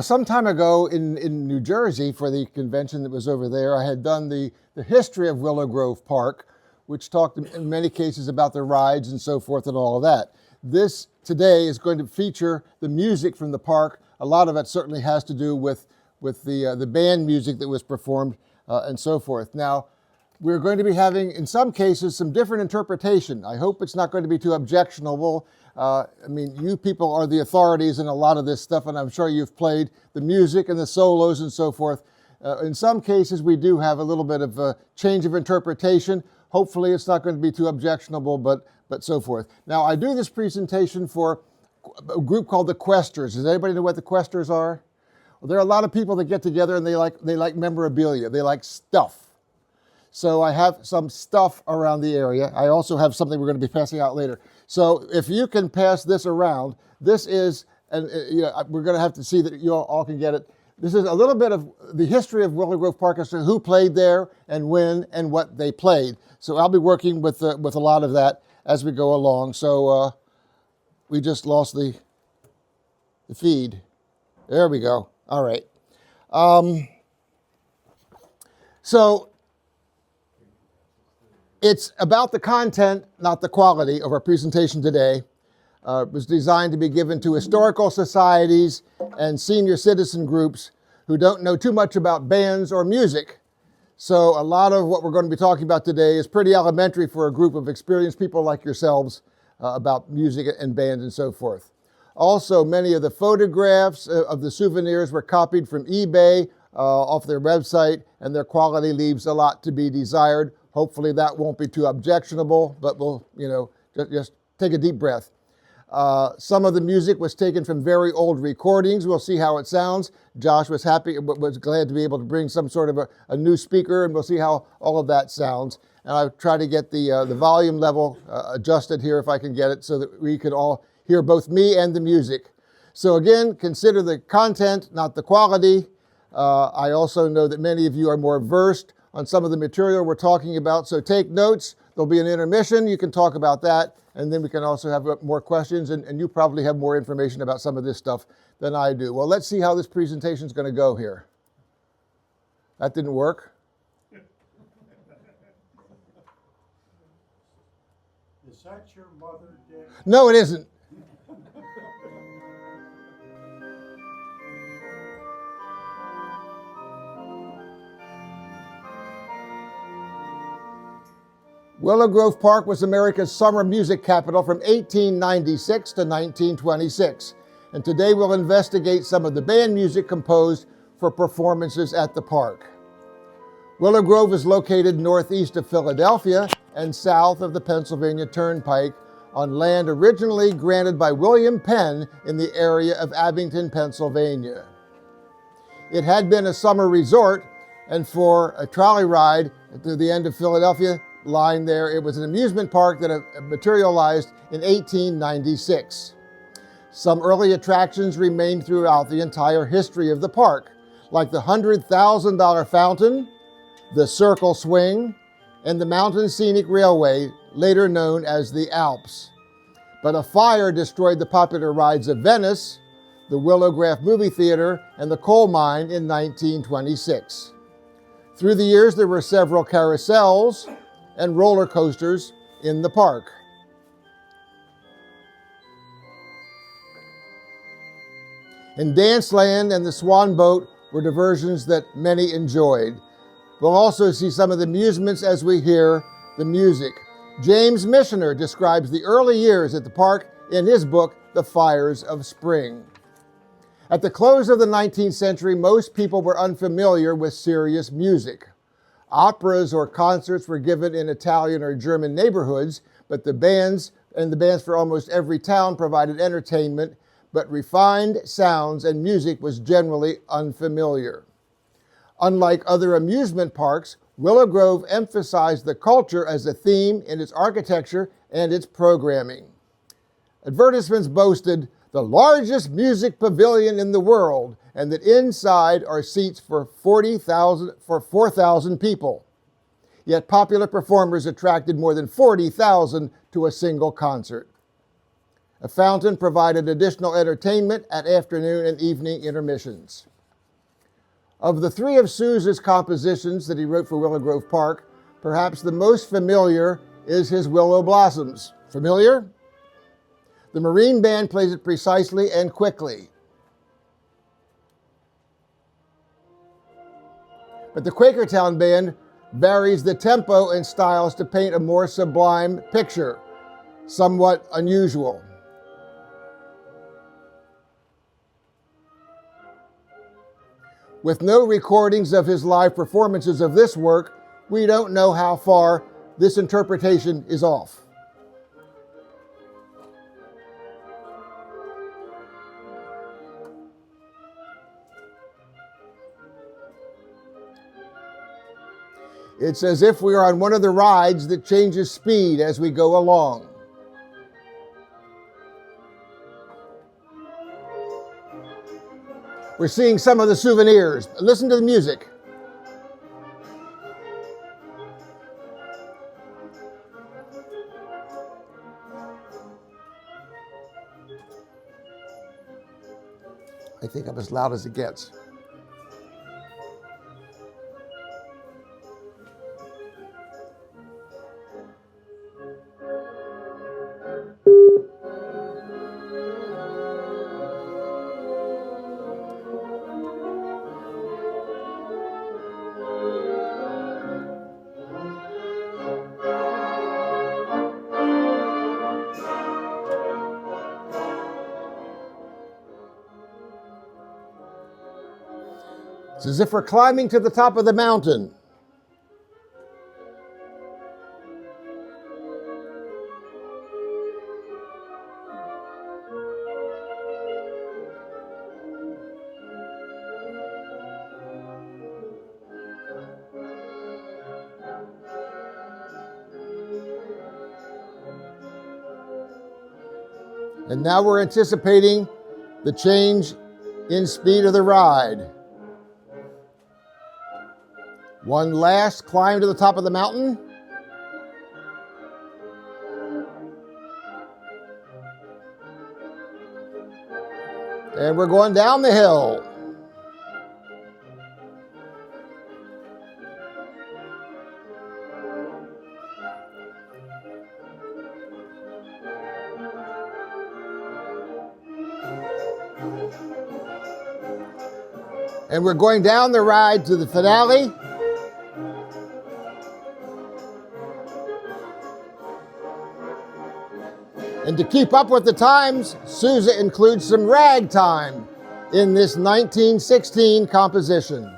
Some time ago in New Jersey for the convention that was over there, I had done the history of Willow Grove Park, which talked in many cases about the rides and so forth and all of that. This today is going to feature the music from the park. A lot of it certainly has to do with the band music that was performed and so forth. Now, we're going to be having, in some cases, some different interpretation. I hope it's not going to be too objectionable. I mean, you people are the authorities in a lot of this stuff, and I'm sure you've played the music and the solos and so forth. In some cases, we do have a little bit of a change of interpretation. Hopefully, it's not going to be too objectionable, but so forth. Now, I do this presentation for a group called the Questers. Does anybody know what the Questers are? Well, there are a lot of people that get together and they like memorabilia. They like stuff. So I have some stuff around the area. I also have something we're going to be passing out later. So if you can pass this around, this is, and we're going to have to see that you all can get it. This is a little bit of the history of Willow Grove Park as to who played there and when and what they played. So I'll be working with a lot of that as we go along. So we just lost the feed. There we go. All right. So it's about the content, not the quality, of our presentation today. It was designed to be given to historical societies and senior citizen groups who don't know too much about bands or music. So a lot of what we're going to be talking about today is pretty elementary for a group of experienced people like yourselves about music and bands and so forth. Also, many of the photographs of the souvenirs were copied from eBay off their website, and their quality leaves a lot to be desired. Hopefully that won't be too objectionable, but we'll, just take a deep breath. Some of the music was taken from very old recordings. We'll see how it sounds. Josh was glad to be able to bring some sort of a new speaker, and we'll see how all of that sounds. And I'll try to get the volume level adjusted here if I can get it so that we can all hear both me and the music. So again, consider the content, not the quality. I also know that many of you are more versed on some of the material we're talking about, so take notes. There'll be an intermission. You can talk about that, and then we can also have more questions, and you probably have more information about some of this stuff than I do. Well, let's see how this presentation is going to go here. That didn't work. Is that your mother, Dick? No, it isn't. Willow Grove Park was America's summer music capital from 1896 to 1926. And today we'll investigate some of the band music composed for performances at the park. Willow Grove is located northeast of Philadelphia and south of the Pennsylvania Turnpike on land originally granted by William Penn in the area of Abington, Pennsylvania. It had been a summer resort, and for a trolley ride to the end of Philadelphia line there, it was an amusement park that materialized in 1896. Some early attractions remained throughout the entire history of the park, like the $100,000 fountain, the circle swing, and the Mountain Scenic Railway, later known as the Alps. But a fire destroyed the popular rides of Venice, the Willowgraph Movie Theater, and the coal mine in 1926. Through the years, there were several carousels and roller coasters in the park. And Danceland and the Swan Boat were diversions that many enjoyed. We'll also see some of the amusements as we hear the music. James Missioner describes the early years at the park in his book, The Fires of Spring. At the close of the 19th century, most people were unfamiliar with serious music. Operas or concerts were given in Italian or German neighborhoods, but the bands for almost every town provided entertainment, but refined sounds and music was generally unfamiliar. Unlike other amusement parks, Willow Grove emphasized the culture as a theme in its architecture and its programming. Advertisements boasted the largest music pavilion in the world, and that inside are seats for 4,000 people. Yet popular performers attracted more than 40,000 to a single concert. A fountain provided additional entertainment at afternoon and evening intermissions. Of the three of Sousa's compositions that he wrote for Willow Grove Park, perhaps the most familiar is his Willow Blossoms. Familiar? The Marine Band plays it precisely and quickly. But the Quakertown Band varies the tempo and styles to paint a more sublime picture, somewhat unusual. With no recordings of his live performances of this work, we don't know how far this interpretation is off. It's as if we are on one of the rides that changes speed as we go along. We're seeing some of the souvenirs. Listen to the music. I think I'm as loud as it gets. It's as if we're climbing to the top of the mountain. And now we're anticipating the change in speed of the ride. One last climb to the top of the mountain. And we're going down the hill. And we're going down the ride to the finale. And to keep up with the times, Sousa includes some ragtime in this 1916 composition.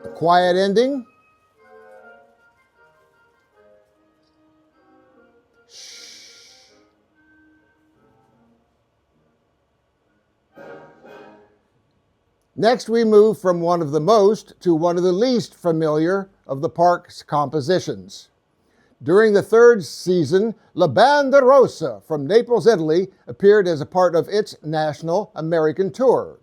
A quiet ending. Next, we move from one of the most to one of the least familiar of the park's compositions. During the third season, La Banda Rossa from Naples, Italy, appeared as a part of its national American tour.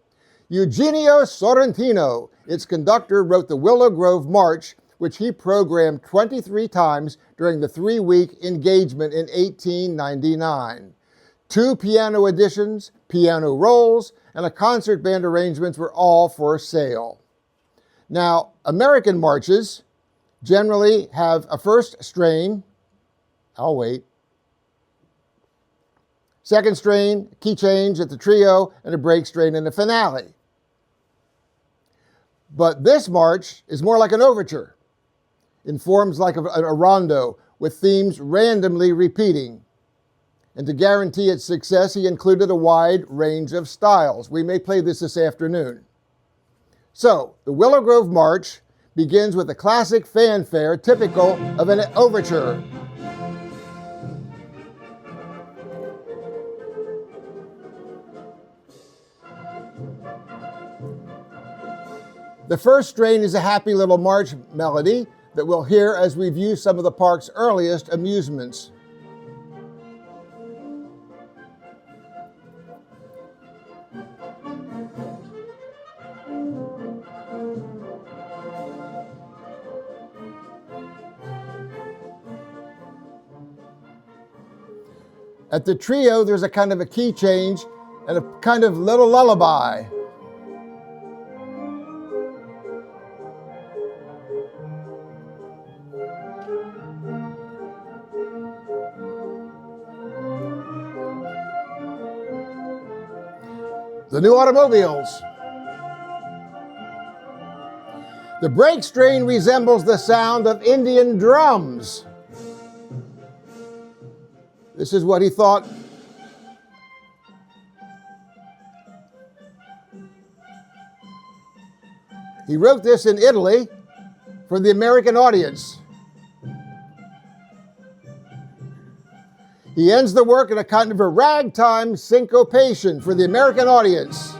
Eugenio Sorrentino, its conductor, wrote the Willow Grove March, which he programmed 23 times during the 3-week engagement in 1899. 2 piano editions, piano rolls, and a concert band arrangements were all for sale. Now, American marches generally have a first strain, I'll wait, second strain, key change at the trio, and a break strain in the finale. But this march is more like an overture, in forms like a rondo, with themes randomly repeating. And to guarantee its success, he included a wide range of styles. We may play this afternoon. So, the Willow Grove March begins with a classic fanfare typical of an overture. The first strain is a happy little march melody that we'll hear as we view some of the park's earliest amusements. At the trio, there's a kind of a key change and a kind of little lullaby. The new automobiles. The brake strain resembles the sound of Indian drums. This is what he thought. He wrote this in Italy for the American audience. He ends the work in a kind of a ragtime syncopation for the American audience.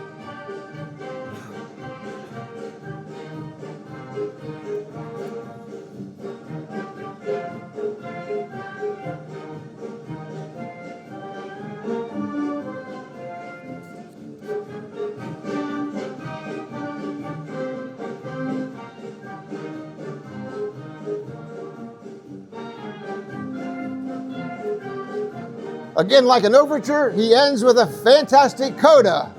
Again, like an overture, he ends with a fantastic coda.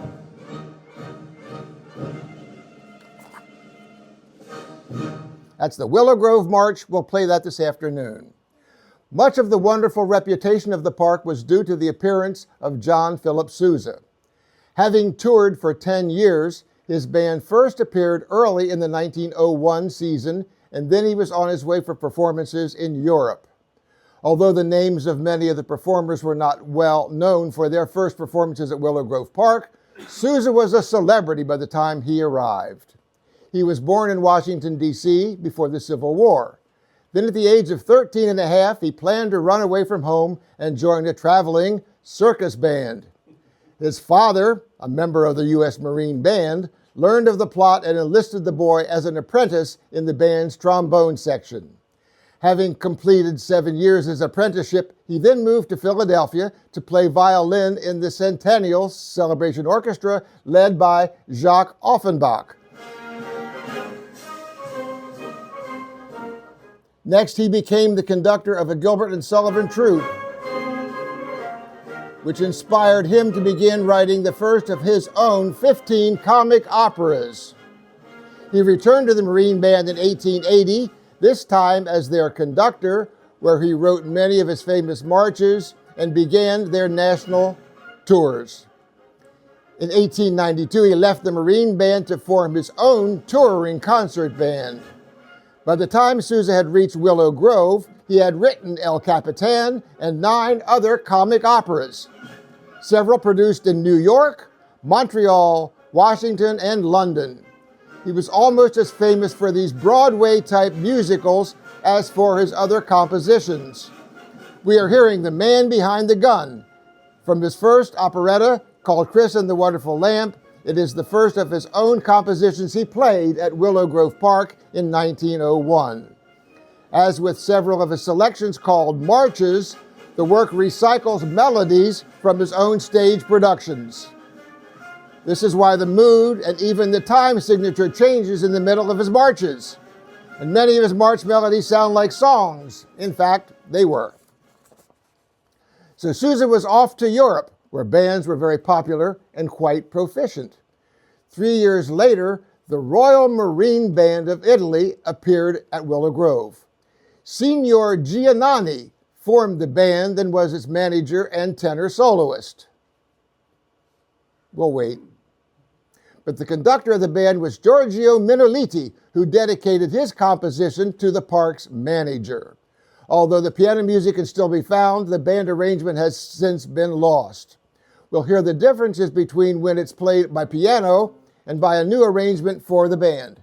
That's the Willow Grove March. We'll play that this afternoon. Much of the wonderful reputation of the park was due to the appearance of John Philip Sousa. Having toured for 10 years, his band first appeared early in the 1901 season, and then he was on his way for performances in Europe. Although the names of many of the performers were not well known for their first performances at Willow Grove Park, Sousa was a celebrity by the time he arrived. He was born in Washington, D.C. before the Civil War. Then at the age of 13 and a half, he planned to run away from home and join a traveling circus band. His father, a member of the U.S. Marine Band, learned of the plot and enlisted the boy as an apprentice in the band's trombone section. Having completed 7 years as apprenticeship, he then moved to Philadelphia to play violin in the Centennial Celebration Orchestra led by Jacques Offenbach. Next, he became the conductor of a Gilbert and Sullivan troupe, which inspired him to begin writing the first of his own 15 comic operas. He returned to the Marine Band in 1880, this time as their conductor, where he wrote many of his famous marches and began their national tours. In 1892, he left the Marine Band to form his own touring concert band. By the time Sousa had reached Willow Grove, he had written El Capitan and 9 other comic operas, several produced in New York, Montreal, Washington, and London. He was almost as famous for these Broadway-type musicals as for his other compositions. We are hearing The Man Behind the Gun from his first operetta called Chris and the Wonderful Lamp. It is the first of his own compositions he played at Willow Grove Park in 1901. As with several of his selections called marches, the work recycles melodies from his own stage productions. This is why the mood and even the time signature changes in the middle of his marches. And many of his march melodies sound like songs. In fact, they were. So Sousa was off to Europe, where bands were very popular and quite proficient. 3 years later, the Royal Marine Band of Italy appeared at Willow Grove. Signor Giannani formed the band and was its manager and tenor soloist. We'll wait. But the conductor of the band was Giorgio Minoliti, who dedicated his composition to the park's manager. Although the piano music can still be found, the band arrangement has since been lost. We'll hear the differences between when it's played by piano and by a new arrangement for the band.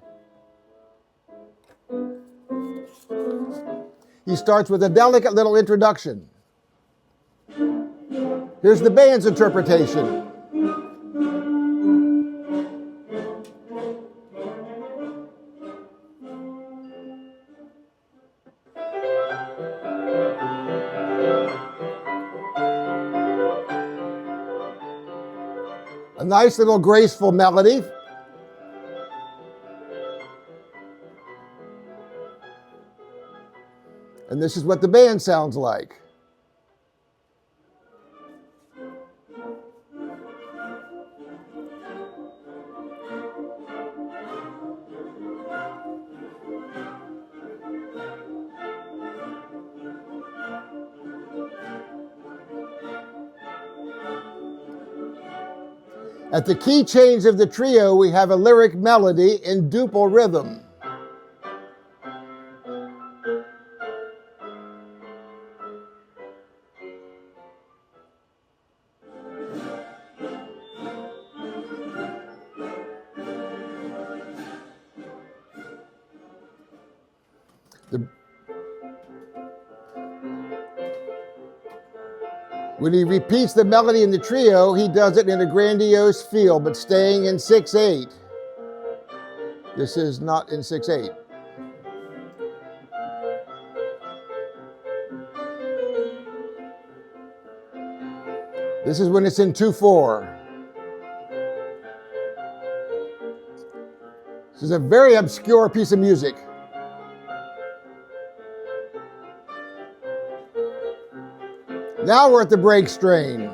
He starts with a delicate little introduction. Here's the band's interpretation. A nice little graceful melody. And this is what the band sounds like. At the key change of the trio, we have a lyric melody in duple rhythm. When he repeats the melody in the trio, he does it in a grandiose feel, but staying in 6/8. This is not in 6/8. This is when it's in 2/4. This is a very obscure piece of music. Now we're at the break strain.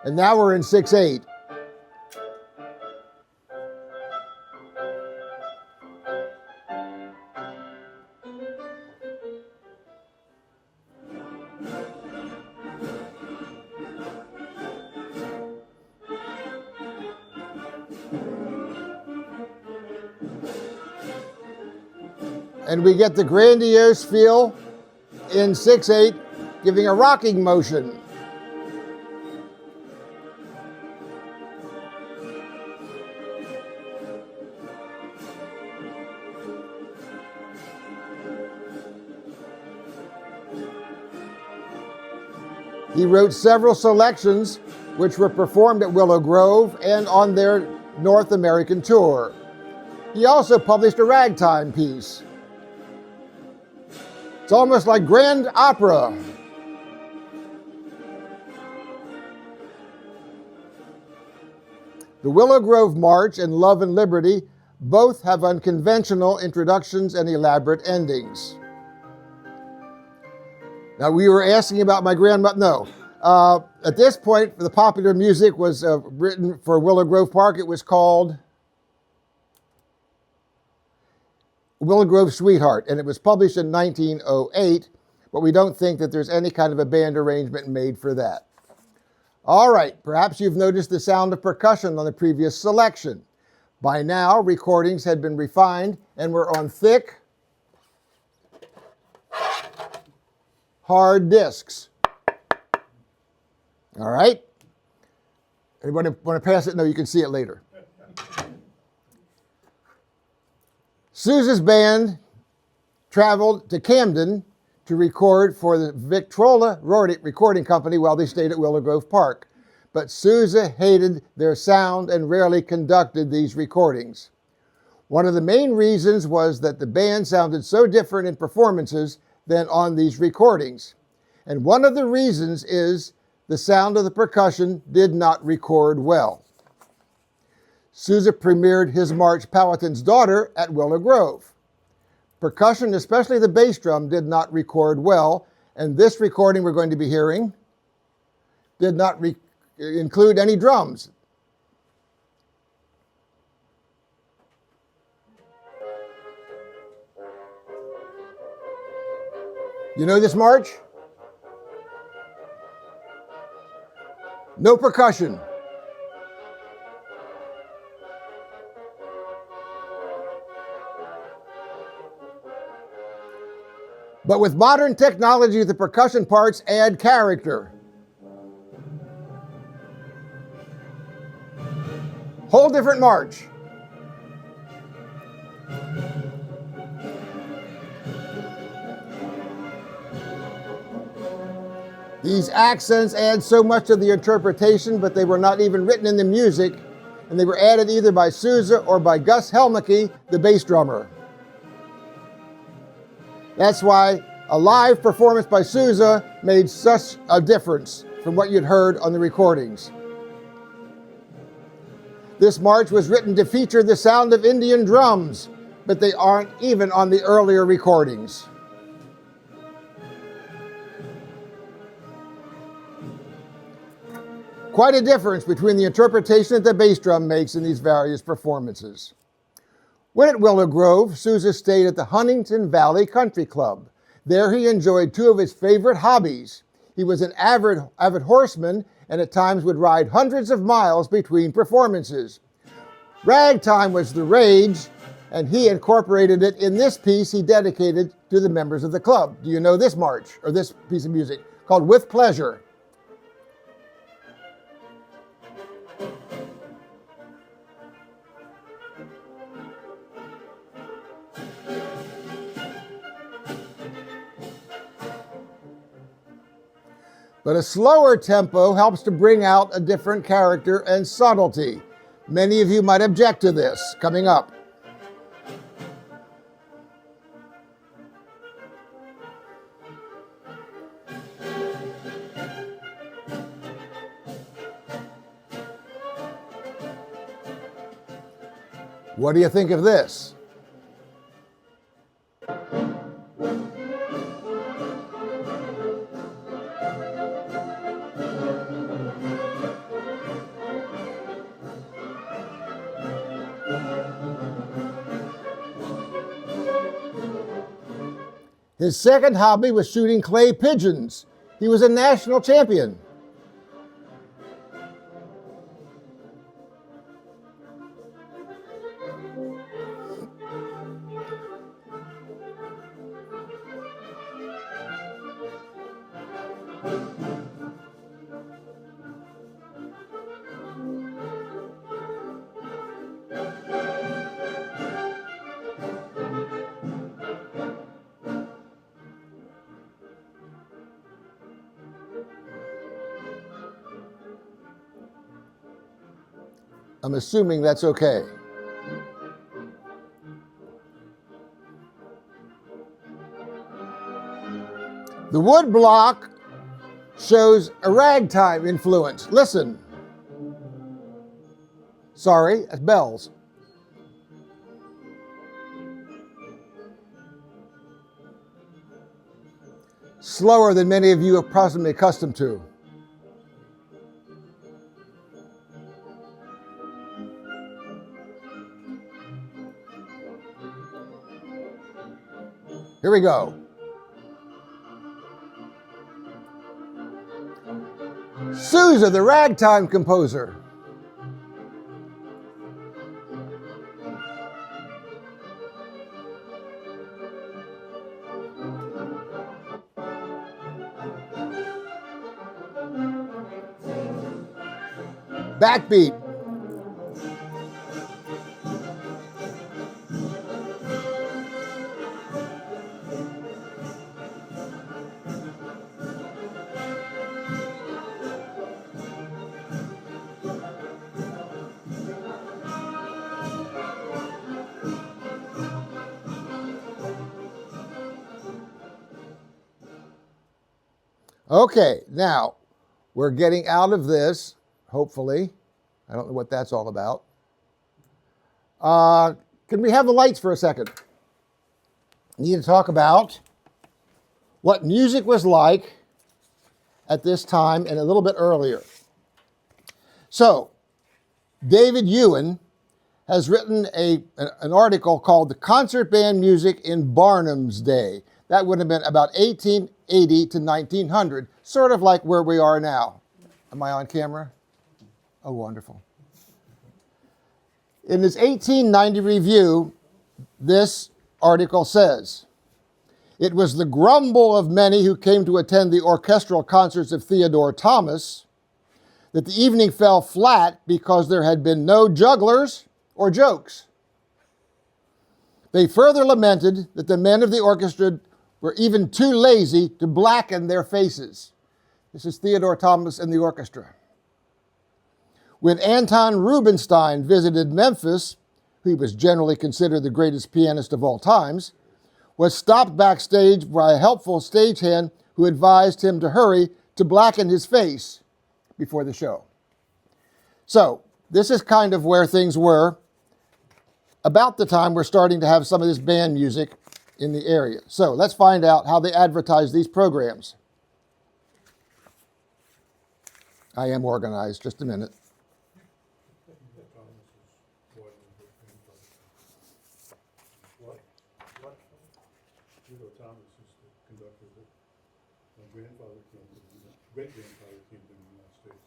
And now we're in 6/8. And we get the grandiose feel in 6/8, giving a rocking motion. He wrote several selections which were performed at Willow Grove and on their North American tour. He also published a ragtime piece. It's almost like grand opera. The Willow Grove March and Love and Liberty both have unconventional introductions and elaborate endings. Now, we were asking about my grandmother. No. At this point, the popular music was written for Willow Grove Park. It was called Willow Grove Sweetheart, and it was published in 1908, but we don't think that there's any kind of a band arrangement made for that. All right, perhaps you've noticed the sound of percussion on the previous selection. By now, recordings had been refined and were on thick, hard discs. All right? Anybody want to pass it? No, you can see it later. Sousa's band traveled to Camden to record for the Victrola Recording Company while they stayed at Willow Grove Park. But Sousa hated their sound and rarely conducted these recordings. One of the main reasons was that the band sounded so different in performances than on these recordings. And one of the reasons is the sound of the percussion did not record well. Sousa premiered his march, Powhatan's Daughter, at Willow Grove. Percussion, especially the bass drum, did not record well, and this recording we're going to be hearing did not include any drums. You know this march? No percussion. But with modern technology, the percussion parts add character. Whole different march. These accents add so much to the interpretation, but they were not even written in the music, and they were added either by Sousa or by Gus Helmicke, the bass drummer. That's why a live performance by Sousa made such a difference from what you'd heard on the recordings. This march was written to feature the sound of Indian drums, but they aren't even on the earlier recordings. Quite a difference between the interpretation that the bass drum makes in these various performances. When at Willow Grove, Sousa stayed at the Huntington Valley Country Club. There he enjoyed two of his favorite hobbies. He was an avid horseman, and at times would ride hundreds of miles between performances. Ragtime was the rage, and he incorporated it in this piece he dedicated to the members of the club. Do you know this march, or this piece of music, called With Pleasure? But a slower tempo helps to bring out a different character and subtlety. Many of you might object to this. Coming up. What do you think of this? His second hobby was shooting clay pigeons. He was a national champion. I'm assuming that's okay. The wood block shows a ragtime influence. Listen. Sorry, that's bells. Slower than many of you are possibly accustomed to. Here we go. Sousa, the ragtime composer. Backbeat. Okay, now we're getting out of this, hopefully. I don't know what that's all about. Can we have the lights for a second? I need to talk about what music was like at this time and a little bit earlier. So, David Ewan has written an article called The Concert Band Music in Barnum's Day. That would have been about 1880 to 1900, sort of like where we are now. Am I on camera? Oh, wonderful. In his 1890 review, this article says, "It was the grumble of many who came to attend the orchestral concerts of Theodore Thomas that the evening fell flat because there had been no jugglers or jokes. They further lamented that the men of the orchestra were even too lazy to blacken their faces." This is Theodore Thomas and the orchestra. When Anton Rubinstein visited Memphis, who was generally considered the greatest pianist of all times, was stopped backstage by a helpful stagehand who advised him to hurry to blacken his face before the show. So, this is kind of where things were about the time we're starting to have some of this band music in the area. So, let's find out how they advertise these programs. I am organized, just a minute. Great-grandfather came to the United States.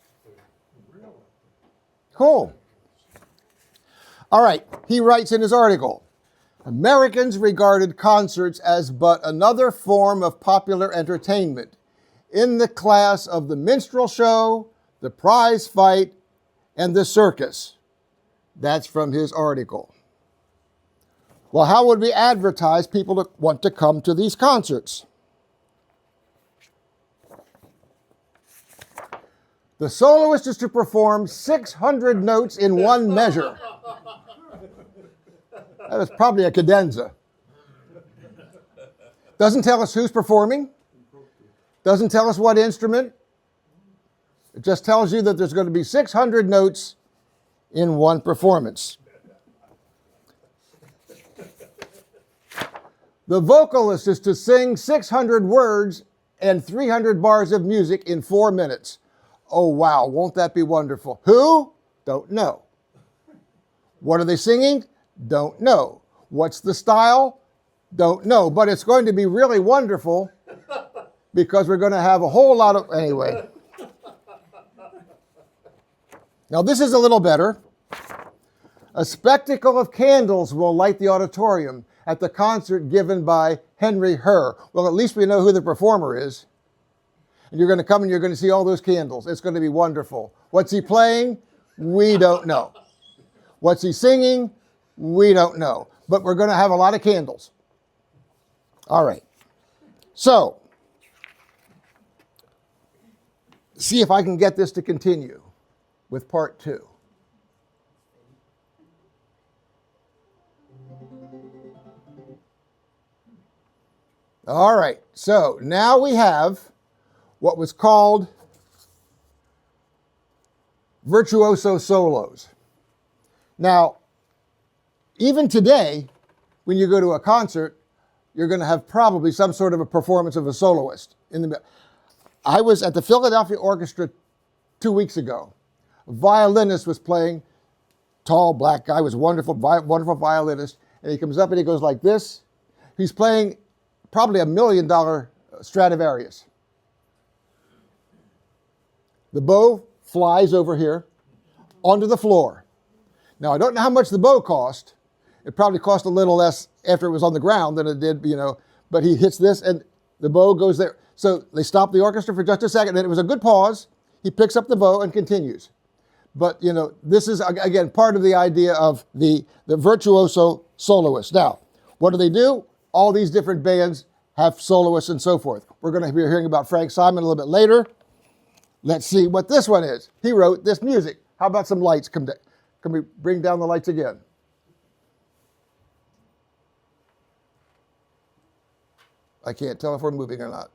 Really? Cool. All right, he writes in his article, Americans regarded concerts as but another form of popular entertainment in the class of the minstrel show, the prize fight, and the circus. That's from his article. Well, how would we advertise people to want to come to these concerts? The soloist is to perform 600 notes in one measure. That was probably a cadenza. Doesn't tell us who's performing. Doesn't tell us what instrument. It just tells you that there's going to be 600 notes in one performance. The vocalist is to sing 600 words and 300 bars of music in 4 minutes. Oh, wow, won't that be wonderful? Who? Don't know. What are they singing? Don't know. What's the style? Don't know. But it's going to be really wonderful because we're going to have a whole lot of... Anyway. Now, this is a little better. A spectacle of candles will light the auditorium at the concert given by Henry Herr. Well, at least we know who the performer is. And you're going to come and you're going to see all those candles. It's going to be wonderful. What's he playing? We don't know. What's he singing? We don't know. But we're going to have a lot of candles. All right. So, see if I can get this to continue with part 2. All right. So, now we have what was called virtuoso solos. Now, even today, when you go to a concert, you're going to have probably some sort of a performance of a soloist. I was at the Philadelphia Orchestra 2 weeks ago. A violinist was playing, tall black guy, was wonderful, wonderful violinist, and he comes up and he goes like this. He's playing probably $1 million Stradivarius. The bow flies over here onto the floor. Now, I don't know how much the bow cost. It probably cost a little less after it was on the ground than it did, but he hits this and the bow goes there. So they stop the orchestra for just a second, and it was a good pause. He picks up the bow and continues. But, this is, again, part of the idea of the virtuoso soloist. Now, what do? All these different bands have soloists and so forth. We're going to be hearing about Frank Simon a little bit later. Let's see what this one is. He wrote this music. How about some lights? Can we bring down the lights again? I can't tell if we're moving or not.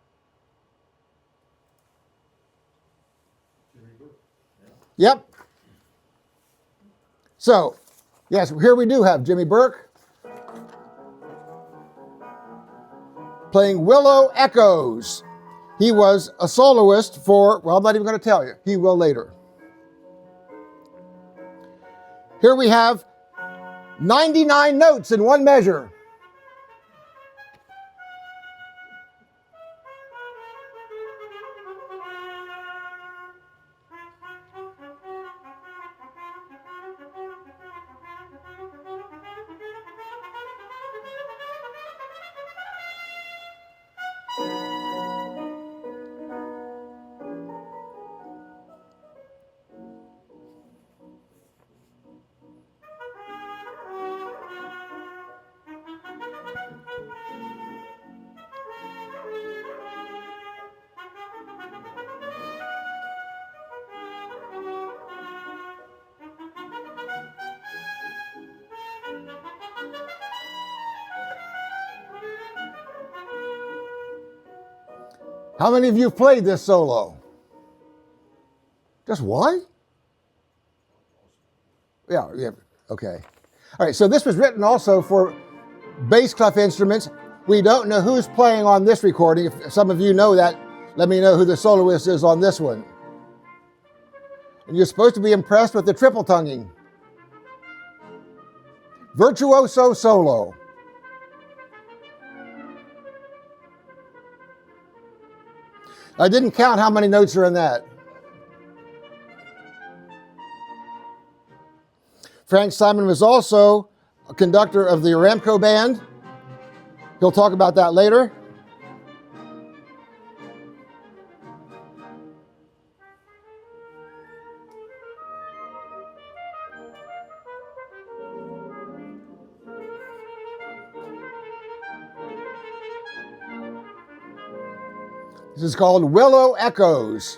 Yep. So, yes, here we do have Jimmy Burke playing Willow Echoes. He was a soloist for, well, I'm not even going to tell you. He will later. Here we have 99 notes in one measure. How many of you have played this solo? Just one? Yeah, okay. All right, so this was written also for bass clef instruments. We don't know who's playing on this recording. If some of you know that, let me know who the soloist is on this one. And you're supposed to be impressed with the triple tonguing. Virtuoso solo. I didn't count how many notes are in that. Frank Simon was also a conductor of the Aramco Band. He'll talk about that later. This is called Willow Echoes.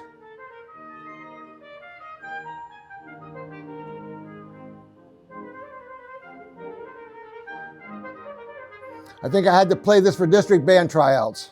I think I had to play this for district band tryouts.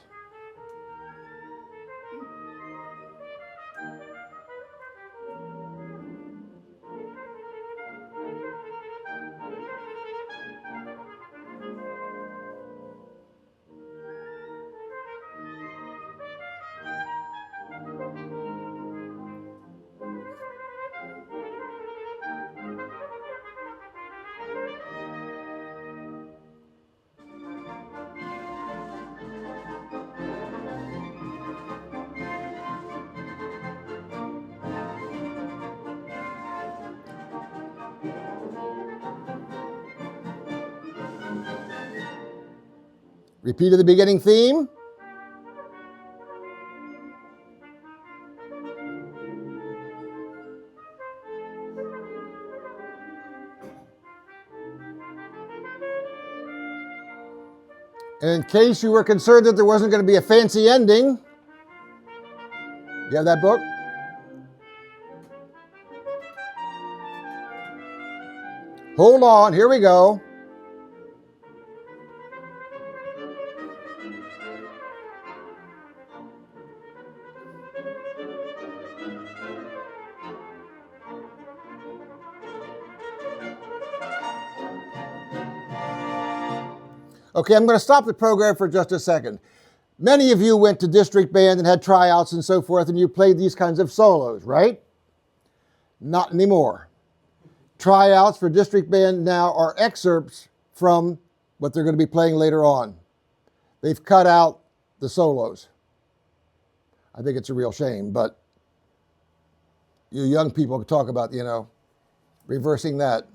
Repeat of the beginning theme. And in case you were concerned that there wasn't going to be a fancy ending, you have that book? Hold on, here we go. Okay, I'm going to stop the program for just a second. Many of you went to district band and had tryouts and so forth, and you played these kinds of solos, right? Not anymore. Tryouts for district band now are excerpts from what they're going to be playing later on. They've cut out the solos. I think it's a real shame, but you young people talk about, reversing that.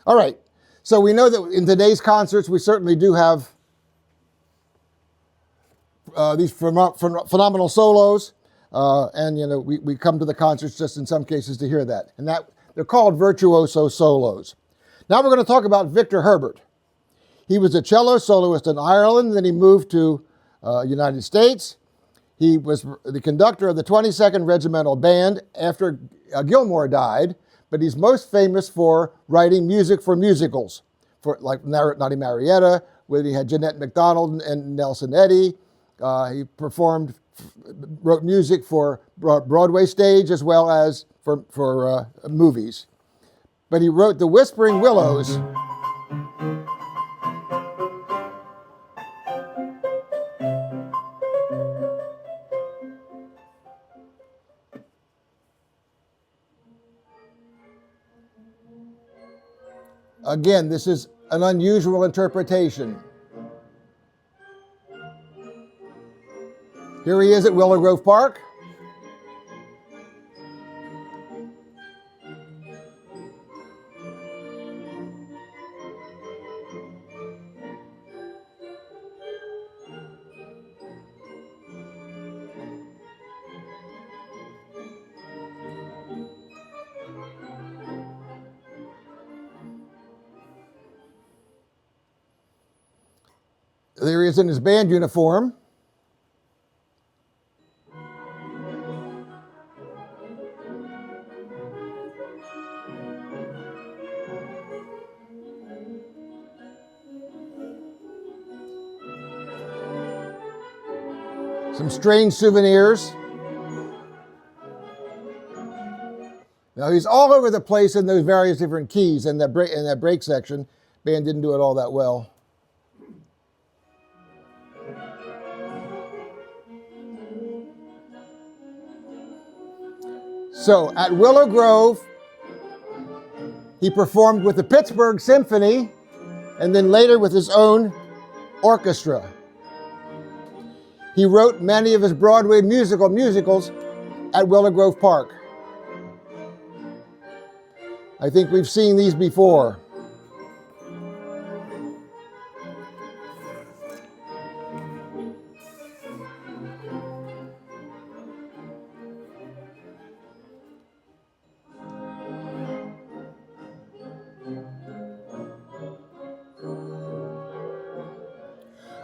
All right, so we know that in today's concerts, we certainly do have these phenomenal solos, and we come to the concerts just in some cases to hear that. And that they're called virtuoso solos. Now we're going to talk about Victor Herbert. He was a cello soloist in Ireland, then he moved to United States. He was the conductor of the 22nd Regimental Band after Gilmore died, but he's most famous for writing music for musicals, for like Naughty Marietta, where he had Jeanette MacDonald and Nelson Eddy. He wrote music for Broadway stage as well as for movies. But he wrote The Whispering Willows. Again, this is an unusual interpretation. Here he is at Willow Grove Park. There he is in his band uniform. Some strange souvenirs. Now he's all over the place in those various different keys in that break section. Band didn't do it all that well. So at Willow Grove, he performed with the Pittsburgh Symphony and then later with his own orchestra. He wrote many of his Broadway musicals at Willow Grove Park. I think we've seen these before.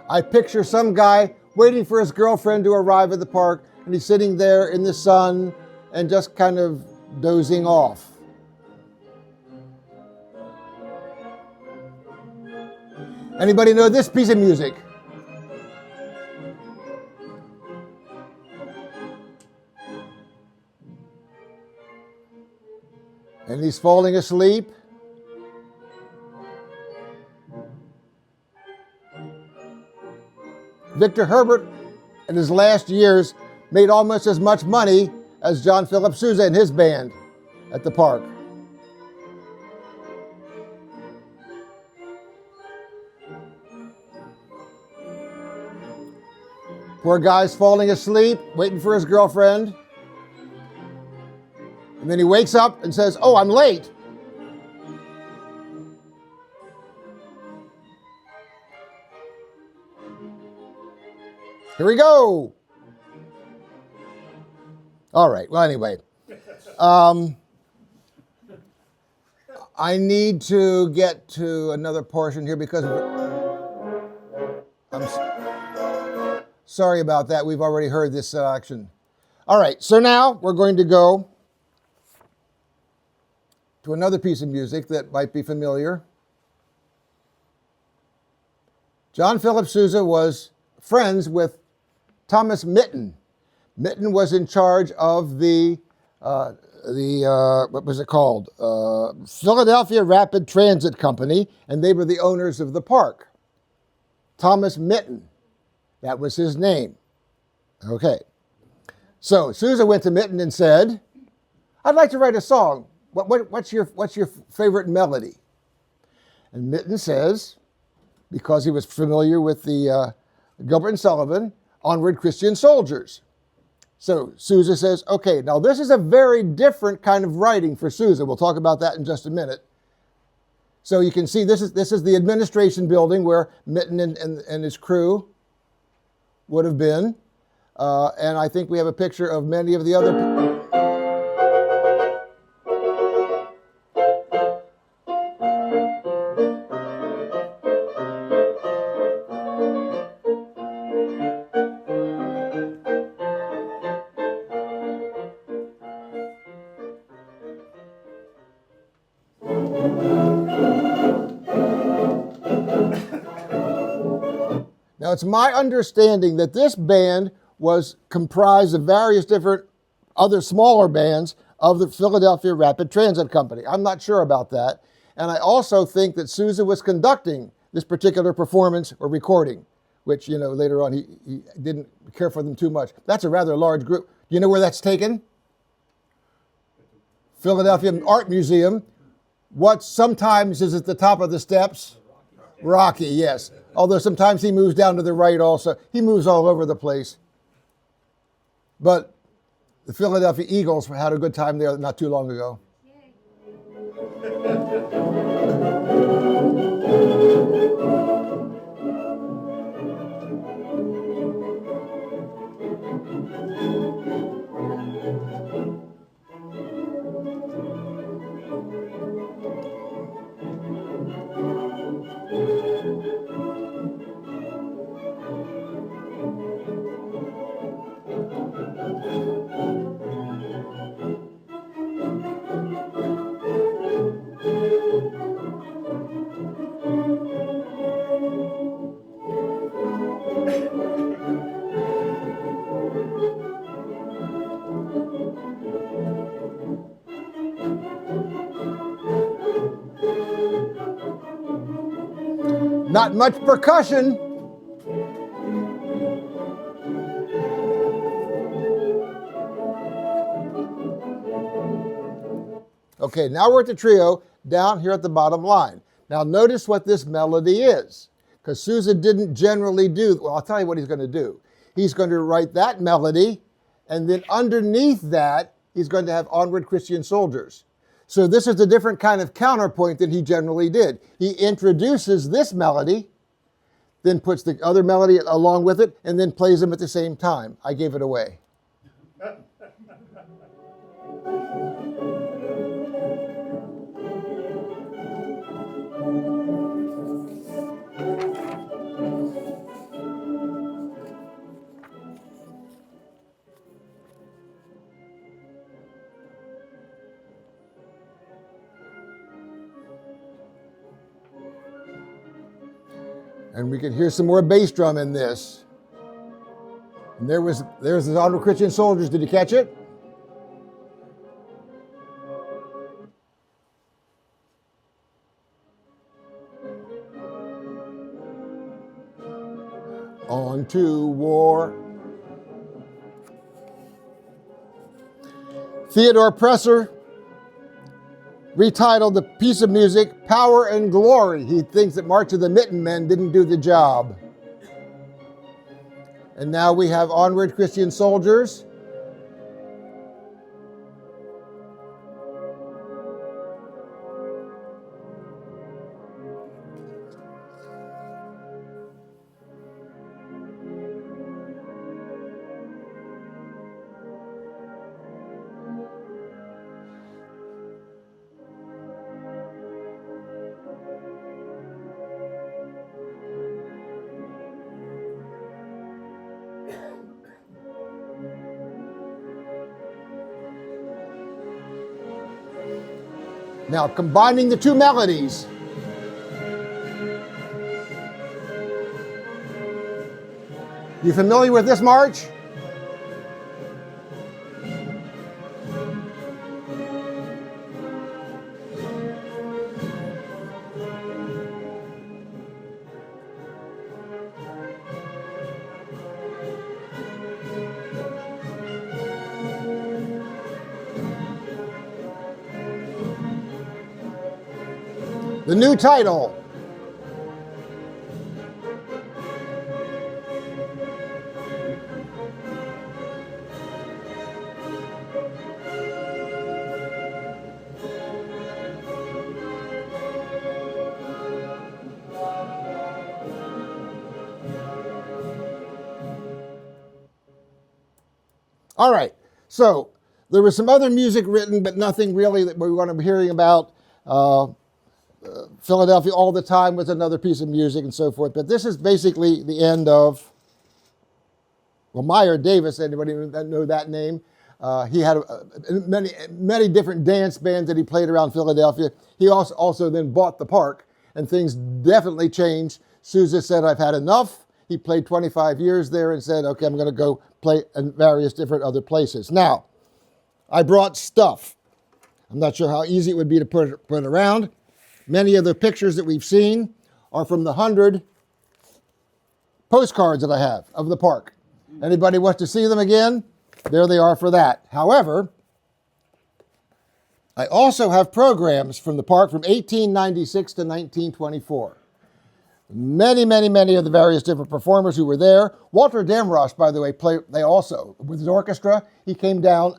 I picture some guy waiting for his girlfriend to arrive at the park, and he's sitting there in the sun and just kind of dozing off. Anybody know this piece of music? And he's falling asleep. Victor Herbert, in his last years, made almost as much money as John Philip Sousa and his band at the park. Poor guy's falling asleep, waiting for his girlfriend. And then he wakes up and says, "Oh, I'm late." Here we go. All right. Well, anyway, I need to get to another portion here because sorry about that. We've already heard this section. All right. So now we're going to go to another piece of music that might be familiar. John Philip Sousa was friends with Thomas Mitton. Mitton was in charge of the what was it called? Philadelphia Rapid Transit Company, and they were the owners of the park. Thomas Mitton, that was his name. Okay. So Sousa went to Mitton and said, "I'd like to write a song. What's your favorite melody?" And Mitton says, because he was familiar with the Gilbert and Sullivan, "Onward, Christian Soldiers." So Sousa says, okay, now this is a very different kind of writing for Sousa. We'll talk about that in just a minute. So you can see this is the administration building where Mitton and his crew would have been. And I think we have a picture of many of the other. Now, it's my understanding that this band was comprised of various different other smaller bands of the Philadelphia Rapid Transit Company. I'm not sure about that. And I also think that Sousa was conducting this particular performance or recording, which, later on he didn't care for them too much. That's a rather large group. Do you know where that's taken? Philadelphia Art Museum. What sometimes is at the top of the steps? Rocky, yes. Although sometimes he moves down to the right also. He moves all over the place. But the Philadelphia Eagles had a good time there not too long ago. Not much percussion. Okay, now we're at the trio down here at the bottom line. Now notice what this melody is, because Sousa didn't generally do, well, I'll tell you what he's going to do. He's going to write that melody, and then underneath that, he's going to have Onward, Christian Soldiers. So this is a different kind of counterpoint than he generally did. He introduces this melody, then puts the other melody along with it, and then plays them at the same time. I gave it away. And we can hear some more bass drum in this. And there's the Honorable Christian Soldiers. Did you catch it? On to war. Theodore Presser retitled the piece of music Power and Glory. He thinks that March of the Mitten Men didn't do the job. And now we have Onward Christian Soldiers. Now, combining the two melodies. You familiar with this march? The new title. All right, so there was some other music written, but nothing really that we want to be hearing about. Philadelphia All the Time was another piece of music and so forth. But this is basically the end of, well, Meyer Davis, anybody know that name? He had many different dance bands that he played around Philadelphia. He also then bought the park, and things definitely changed. Sousa said, I've had enough. He played 25 years there and said, okay, I'm going to go play in various different other places. Now, I brought stuff. I'm not sure how easy it would be to put it around. Many of the pictures that we've seen are from the 100 postcards that I have of the park. Anybody wants to see them again? There they are for that. However, I also have programs from the park from 1896 to 1924. Many of the various different performers who were there. Walter Damrosch, by the way, they also, with his orchestra, he came down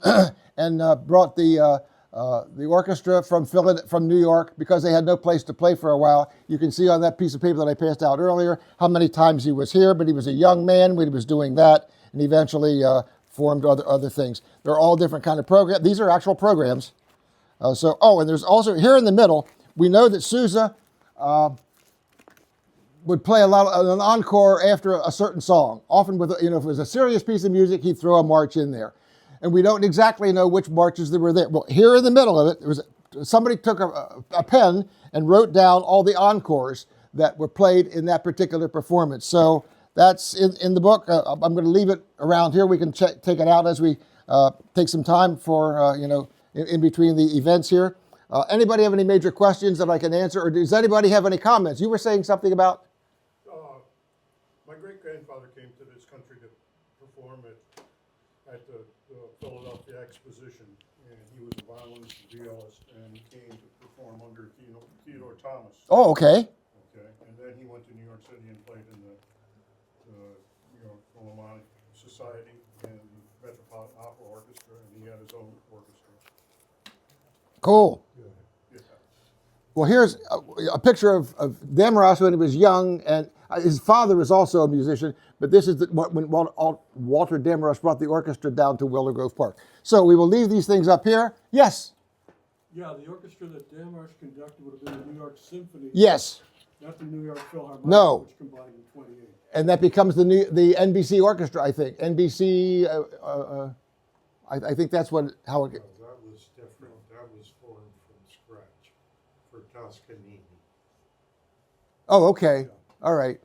and brought the orchestra from New York because they had no place to play for a while. You can see on that piece of paper that I passed out earlier how many times he was here, but he was a young man when he was doing that, and eventually formed other things. They're all different kind of programs. These are actual programs. And there's also, here in the middle, we know that Sousa would play an encore after a certain song. Often with, if it was a serious piece of music, he'd throw a march in there. And we don't exactly know which marches there were there. Well, here in the middle of it, somebody took a pen and wrote down all the encores that were played in that particular performance. So that's in the book. I'm going to leave it around here. We can take it out as we take some time for, in between the events here. Anybody have any major questions that I can answer? Or does anybody have any comments? You were saying something about? My great-grandfather came to this country to perform at the Philadelphia Exposition, and he was a violinist and violist, and he came to perform under Theodore Thomas. Oh, okay. Okay, and then he went to New York City and played in the New York Philharmonic Society and the Metropolitan Opera Orchestra, and he had his own orchestra. Cool. Yeah. Well, here's a picture of Demarest when he was young, and his father was also a musician, but this is when Walter Demarest brought the orchestra down to Willow Grove Park. So we will leave these things up here. Yes? Yeah, the orchestra that Demarest conducted would have been the New York Symphony. Yes. Not the New York Philharmonic, No. which combined in 28. And that becomes the NBC orchestra, I think. NBC, I think that's how it. No, that was different. That was formed from scratch for Toscanini. Oh, okay. All right.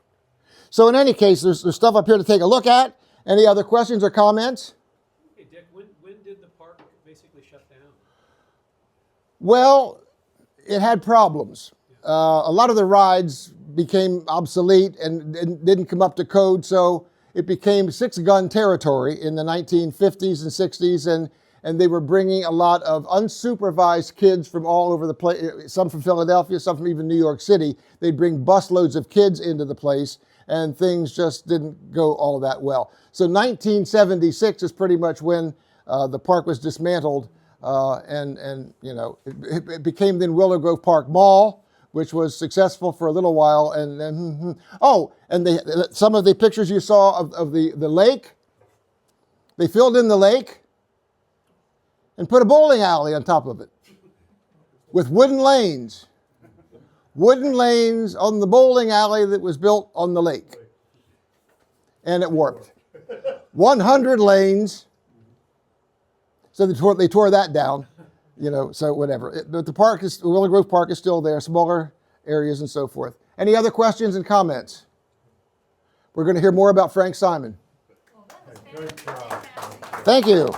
So in any case, there's stuff up here to take a look at. Any other questions or comments? Hey, Dick, when did the park basically shut down? Well, it had problems. A lot of the rides became obsolete and didn't come up to code, so it became six-gun territory in the 1950s and 60s, and they were bringing a lot of unsupervised kids from all over the place, some from Philadelphia, some from even New York City. They'd bring busloads of kids into the place, and things just didn't go all that well. So 1976 is pretty much when the park was dismantled, and you know, it became then Willow Grove Park Mall, which was successful for a little while, and then some of the pictures you saw of the lake, they filled in the lake and put a bowling alley on top of it with wooden lanes on the bowling alley that was built on the lake, and it worked. 100 lanes, so they tore that down. You know, so whatever. But the park Willow Grove Park is still there, smaller areas and so forth. Any other questions and comments? We're going to hear more about Frank Simon. Good job. Thank you.